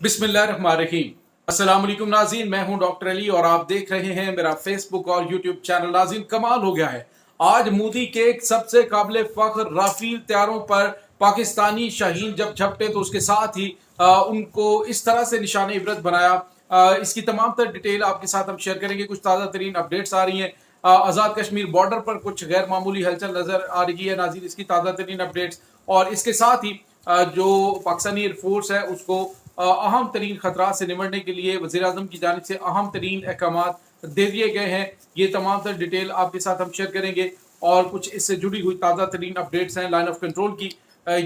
बिस्मिल्लाहिर्रहमानिर्रहीम। अस्सलाम वालेकुम नाज़रीन, मैं हूं डॉक्टर अली और आप देख रहे हैं मेरा फेसबुक और यूट्यूब चैनल। नाज़रीन, कमाल हो गया है। आज मोदी के एक सबसे काबिल फख्र राफेल तैयारों पर पाकिस्तानी शाहीन जब झपटे तो उसके साथ ही उनको इस तरह से निशाने इबरत बनाया। इसकी तमाम तर डिटेल आपके साथ हम शेयर करेंगे। कुछ ताज़ा तरीन अपडेट्स आ रही हैं। आज़ाद कश्मीर बॉर्डर पर कुछ गैर मामूली हलचल नजर आ रही है नाज़रीन, इसकी ताज़ा तरीन अपडेट्स। और इसके साथ ही जो पाकिस्तानी एयरफोर्स है उसको अहम तरीन खतरा से निपटने के लिए वज़ीर आज़म की जानिब से अहम तरीन अहकाम दे दिए गए हैं। ये तमाम तर डिटेल आपके साथ हम शेयर करेंगे और कुछ इससे जुड़ी हुई ताज़ा तरीन अपडेट्स हैं लाइन ऑफ कंट्रोल की।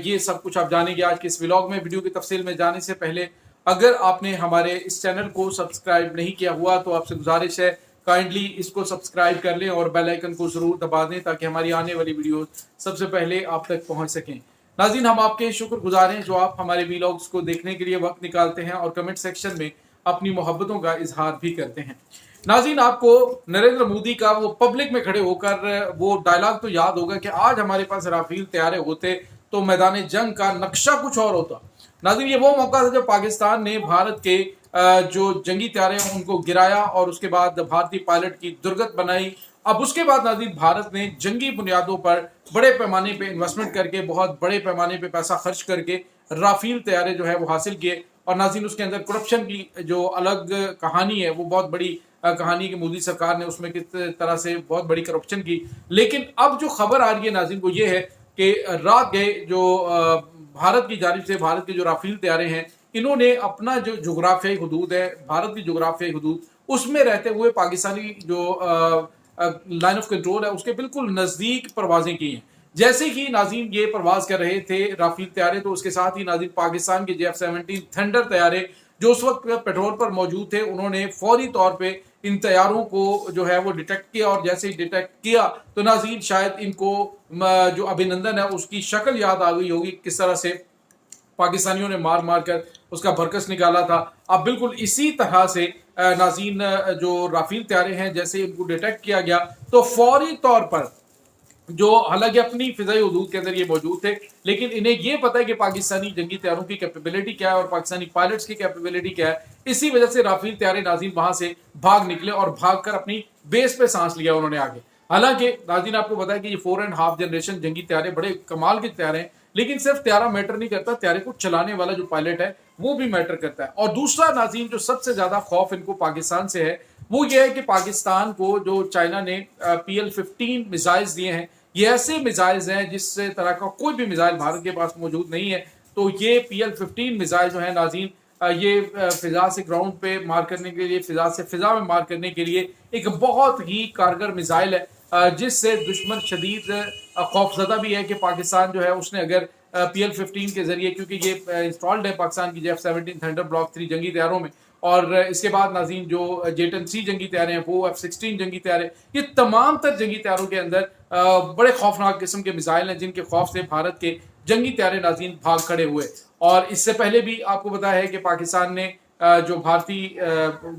ये सब कुछ आप जानेंगे आज के इस व्लॉग में। वीडियो की तफसील में जाने से पहले अगर आपने हमारे इस चैनल को सब्सक्राइब नहीं किया हुआ तो आपसे गुजारिश है काइंडली इसको सब्सक्राइब कर लें और बेल आइकन को जरूर दबा दें ताकि हमारी आने वाली वीडियो सबसे पहले आप तक पहुंच सकें। नाज़रीन, हम आपके शुक्रगुजार हैं जो आप हमारे वीलॉग्स को देखने के लिए वक्त निकालते हैं और कमेंट सेक्शन में अपनी मोहब्बतों का इजहार भी करते हैं। नाज़रीन, आपको नरेंद्र मोदी का वो पब्लिक में खड़े होकर वो डायलॉग तो याद होगा कि आज हमारे पास राफेल तैयारे होते तो मैदान जंग का नक्शा कुछ और होता। नाज़रीन, ये वो मौका था जब पाकिस्तान ने भारत के जो जंगी तैयारे हैं उनको गिराया और उसके बाद भारतीय पायलट की दुर्गत बनाई। अब उसके बाद नाज़रीन भारत ने जंगी बुनियादों पर बड़े पैमाने पे इन्वेस्टमेंट करके, बहुत बड़े पैमाने पे पैसा खर्च करके राफेल तैयारे जो है वो हासिल किए। और नाज़रीन उसके अंदर करप्शन की जो अलग कहानी है वो बहुत बड़ी कहानी की मोदी सरकार ने उसमें किस तरह से बहुत बड़ी करप्शन की। लेकिन अब जो खबर आ रही है नाज़रीन वो ये है कि रात गए जो भारत की जानिब से भारत के जो राफेल तैयारे हैं इन्होंने अपना जो जोग्राफियाई हदूद है, भारत की जोग्राफियाई हदूद, उसमें रहते हुए पाकिस्तानी जो लाइन ऑफ कंट्रोल है उसके बिल्कुल नजदीक परवाजें की हैं। जैसे ही नाज़रीन ये परवाज कर रहे थे राफेल तैयारे तो उसके साथ ही नाज़रीन पाकिस्तान के JF-17 थंडर तैयारे जो उस वक्त पेट्रोल पर मौजूद थे उन्होंने फौरी तौर पे इन तैयारों को जो है वो डिटेक्ट किया। और जैसे ही डिटेक्ट किया तो नाज़रीन शायद इनको जो अभिनंदन है उसकी शक्ल याद आ गई होगी, किस तरह से पाकिस्तानियों ने मार मार कर उसका बरकस निकाला था। अब बिल्कुल इसी तरह से नाज़रीन जो राफेल तैयारे हैं जैसे इनको डिटेक्ट किया गया तो फौरी तौर पर जो हालांकि अपनी फिजाई हदूद के अंदर ये मौजूद थे लेकिन इन्हें ये पता है कि पाकिस्तानी जंगी तैयारों की कैपेबिलिटी क्या है और पाकिस्तानी पायलट्स की कैपेबिलिटी क्या है। इसी वजह से राफेल तैयारे नाज़रीन वहां से भाग निकले और भागकर अपनी बेस पे सांस लिया उन्होंने आगे। हालांकि नाज़रीन आपको पता है कि ये 4.5 जनरेशन जंगी तैयारे बड़े कमाल के तैयारे हैं, लेकिन सिर्फ त्यारा मैटर नहीं करता, त्यारे को चलाने वाला जो पायलट है वो भी मैटर करता है। और दूसरा नाज़रीन जो सबसे ज्यादा खौफ इनको पाकिस्तान से है वो ये है कि पाकिस्तान को जो चाइना ने PL-15 मिसाइल्स दिए हैं ये ऐसे मिसाइल्स हैं जिस तरह का कोई भी मिसाइल भारत के पास मौजूद नहीं है। तो ये PL-15 मिसाइल जो है नाज़रीन ये फिजा से ग्राउंड पे मार करने के लिए, फिजा से फिजा में मार करने के लिए एक बहुत ही कारगर मिसाइल है जिससे दुश्मन शदीद खौफजदा भी है कि पाकिस्तान जो है उसने अगर PL-15 के जरिए, क्योंकि ये इंस्टॉल्ड है पाकिस्तान की JF-17 थंडर ब्लॉक 3 जंगी तैयारों में, और इसके बाद नाज़रीन जो J-10C जंगी तैयारे हैं वो F-16 जंगी तैयारे, ये तमाम तर जंगी तैयारों के अंदर बड़े खौफनाक किस्म के मिसाइल हैं जिनके खौफ से भारत के जंगी तैयारे नाज़रीन भाग खड़े हुए। और इससे पहले भी आपको पता है कि पाकिस्तान ने जो भारतीय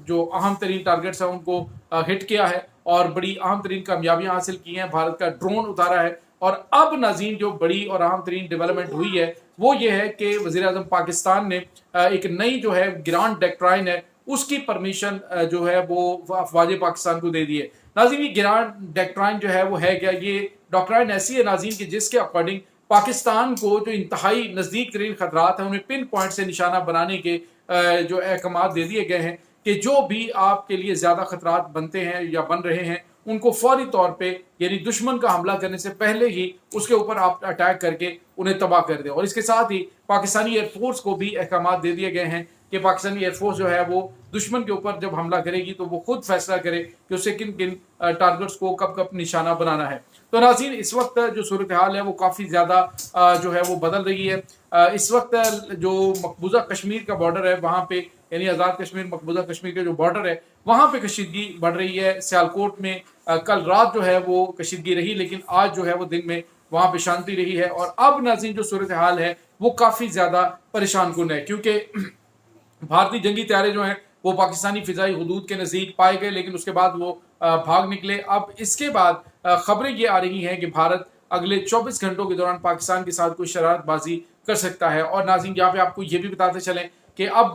जो अहम तरीन टारगेट्स हैं उनको हिट किया है और बड़ी अहम तरीन कामयाबियां हासिल की हैं, भारत का ड्रोन उतारा है। और अब नाज़रीन जो बड़ी और अहम तरीन डेवलपमेंट हुई है वो ये है कि वज़ीर आज़म पाकिस्तान ने एक नई जो है ग्रांड डॉक्ट्राइन है उसकी परमिशन जो है वो अफवाज पाकिस्तान को दे दी है। नाज़रीन ये ग्रांड डॉक्ट्राइन जो है वो है क्या? ये डॉक्ट्राइन ऐसी है नाज़रीन की जिसके अकॉर्डिंग पाकिस्तान को जो इंतहाई नज़दीक तरीन खतरात हैं उन्हें पिन पॉइंट से निशाना बनाने के जो अहकाम दे दिए गए हैं कि जो भी आपके लिए ज़्यादा खतरात बनते हैं या बन रहे हैं उनको फौरी तौर पे यानी दुश्मन का हमला करने से पहले ही उसके ऊपर आप अटैक करके उन्हें तबाह कर दें। और इसके साथ ही पाकिस्तानी एयरफोर्स को भी अहकाम दे दिए गए हैं कि पाकिस्तानी एयरफोर्स जो है वो दुश्मन के ऊपर जब हमला करेगी तो वो खुद फैसला करे कि उसे किन किन टारगेट्स को कब कब निशाना बनाना है। तो नाज़रीन इस वक्त जो सूरत हाल है वो काफ़ी ज़्यादा जो है वो बदल रही है। इस वक्त जो मकबूजा कश्मीर का बॉर्डर है वहाँ पे यानी आज़ाद कश्मीर मकबूजा कश्मीर का जो बॉर्डर है वहाँ पे कशीदगी बढ़ रही है। सियालकोट में कल रात जो है वो कशीदगी रही लेकिन आज जो है वो दिन में वहाँ पे शांति रही है। और अब नाज़रीन जो सूरत हाल है वो काफ़ी ज़्यादा परेशान कुन है क्योंकि भारतीय जंगी तैयारे जो हैं वो पाकिस्तानी फिजाई हदूद के नज़दीक पाए गए लेकिन उसके बाद वो भाग निकले। अब इसके बाद खबरें ये आ रही हैं कि भारत अगले 24 घंटों के दौरान पाकिस्तान के साथ कोई शरारतबाजी कर सकता है। और नाज़रीन यहाँ पे आपको ये भी बताते चलें कि अब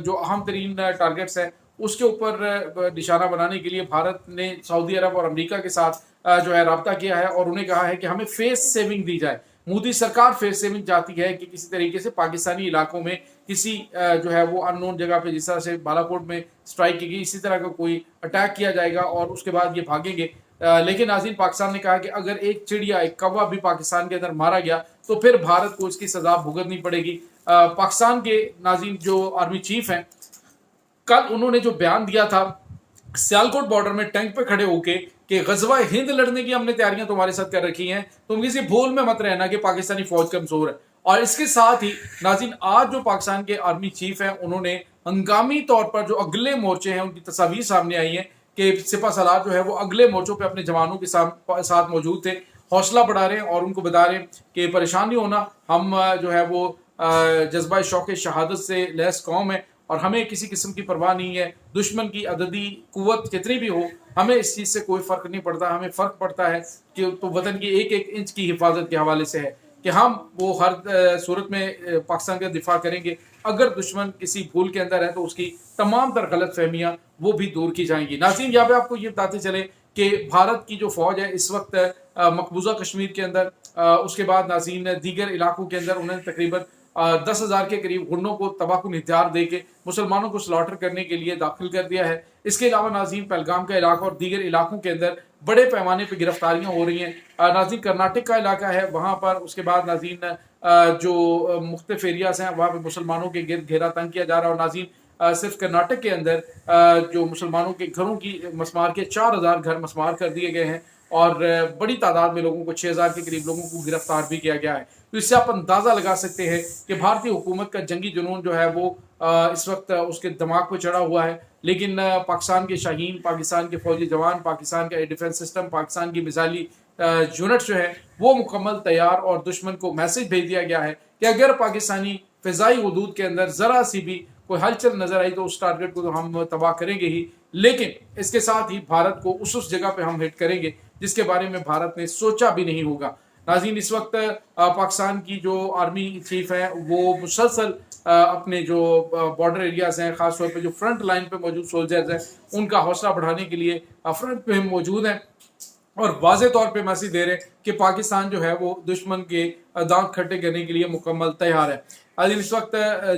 जो अहम तरीन टारगेट्स हैं उसके ऊपर निशाना बनाने के लिए भारत ने सऊदी अरब और अमेरिका के साथ जो है रब्ता किया है और उन्हें कहा है कि हमें फेस सेविंग दी जाए। मोदी सरकार फेस सेविंग चाहती है कि किसी तरीके से पाकिस्तानी इलाकों में किसी जो है वो अननोन जगह पे, जिस तरह से बालाकोट में स्ट्राइक की गई, इसी तरह का कोई अटैक किया जाएगा और उसके बाद ये भागेंगे। लेकिन नाज़रीन, पाकिस्तान ने कहा कि अगर एक चिड़िया, एक कौवा भी पाकिस्तान के अंदर मारा गया तो फिर भारत को इसकी सजा भुगतनी पड़ेगी। पाकिस्तान के नाज़रीन जो आर्मी चीफ हैं, कल उन्होंने जो बयान दिया था सियालकोट बॉर्डर में टैंक पे खड़े होके कि गजवा हिंद लड़ने की हमने तैयारियां तुम्हारे साथ कर रखी हैं, तुम किसी भूल में मत रहना कि पाकिस्तानी फौज कमजोर है। और इसके साथ ही नाज़रीन, आज जो पाकिस्तान के आर्मी चीफ हैं उन्होंने हंगामी तौर पर जो अगले मोर्चे हैं उनकी तस्वीर सामने आई है कि सिपा सलार जो है वो अगले मोर्चों पर अपने जवानों के साथ मौजूद थे, हौसला बढ़ा रहे हैं और उनको बता रहे हैं कि परेशान नहीं होना, हम जो है वो जज्बा शौक शहादत से लैस कौम है और हमें किसी किस्म की परवाह नहीं है। दुश्मन की अददी कुव्वत कितनी भी हो, हमें इस चीज़ से कोई फ़र्क नहीं पड़ता। हमें फ़र्क पड़ता है कि तो वतन की एक एक इंच की हिफाजत के हवाले से है कि हम वो हर सूरत में पाकिस्तान का दिफा करेंगे। अगर दुश्मन किसी भूल के अंदर है तो उसकी तमाम तर गलत फहमियाँ वो भी दूर की जाएंगी। नाज़रीन, यहाँ पे आपको ये बताते चले कि भारत की जो फ़ौज है इस वक्त मकबूजा कश्मीर के अंदर, उसके बाद नाज़रीन दीगर इलाकों के अंदर उन्होंने तकरीबन 10,000 के करीब गुंडों को तबाहकुन हथियार दे के मुसलमानों को स्लॉटर करने के लिए दाखिल कर दिया है। इसके अलावा नाज़रीन पहलगाम का इलाका और दीगर इलाकों के अंदर बड़े पैमाने पर गिरफ्तारियां हो रही हैं। नाज़रीन कर्नाटक का इलाका है वहाँ पर, उसके बाद नाज़रीन जो मुख्तलिफ एरियाज हैं वहाँ पर मुसलमानों के गिर्द घेरा तंग किया जा रहा है। और नाज़रीन सिर्फ कर्नाटक के अंदर जो मुसलमानों के घरों की मसमार के 4,000 घर मसमार कर दिए गए हैं और बड़ी तादाद में लोगों को 6,000 के करीब लोगों को गिरफ्तार भी किया गया है। तो इससे आप अंदाज़ा लगा सकते हैं कि भारतीय हुकूमत का जंगी जुनून जो है वो इस वक्त उसके दिमाग पर चढ़ा हुआ है। लेकिन पाकिस्तान के शाहीन, पाकिस्तान के फौजी जवान, पाकिस्तान का एयर डिफेंस सिस्टम, पाकिस्तान की मिसाइली यूनिट्स जो है वो मुकम्मल तैयार और दुश्मन को मैसेज भेज दिया गया है कि अगर पाकिस्तानी फ़िज़ाई हुदूद के अंदर ज़रा सी भी कोई हलचल नजर आई तो उस टारगेट को तो हम तबाह करेंगे ही, लेकिन इसके साथ ही भारत को उस जगह पे हम हिट करेंगे जिसके बारे में भारत ने सोचा भी नहीं होगा। नाज़रीन, इस वक्त पाकिस्तान की जो आर्मी चीफ है वो मुसलसल अपने जो बॉर्डर एरियाज हैं, ख़ासतौर पे जो फ्रंट लाइन पे मौजूद सोल्जर्स हैं, उनका हौसला बढ़ाने के लिए फ्रंट पे मौजूद हैं और वाज़े तौर पे मैसेज दे रहे हैं कि पाकिस्तान जो है वो दुश्मन के दांत खट्टे करने के लिए मुकम्मल तैयार है। आज इस वक्त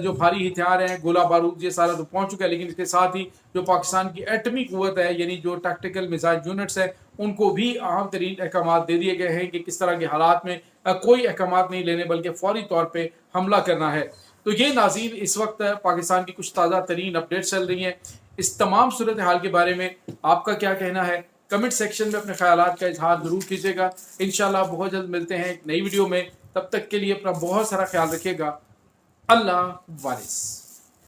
जो भारी हथियार हैं, गोला बारूद, ये सारा तो पहुंच चुका है, लेकिन इसके साथ ही जो पाकिस्तान की एटमी कुव्वत है, यानी जो टैक्टिकल मिसाइल यूनिट्स हैं, उनको भी अहम तरीन अहकाम दे दिए गए हैं कि किस तरह के हालात में कोई अहकाम नहीं लेने बल्कि फौरी तौर पर हमला करना है। तो ये नाज़रीन इस वक्त पाकिस्तान की कुछ ताज़ा तरीन अपडेट्स चल रही हैं। इस तमाम सूरत हाल के बारे में आपका क्या कहना है? कमेंट सेक्शन में अपने ख्यालात का इजहार जरूर कीजिएगा। इंशाल्लाह बहुत जल्द मिलते हैं एक नई वीडियो में। तब तक के लिए अपना बहुत सारा ख्याल रखिएगा। अल्लाह वारिस।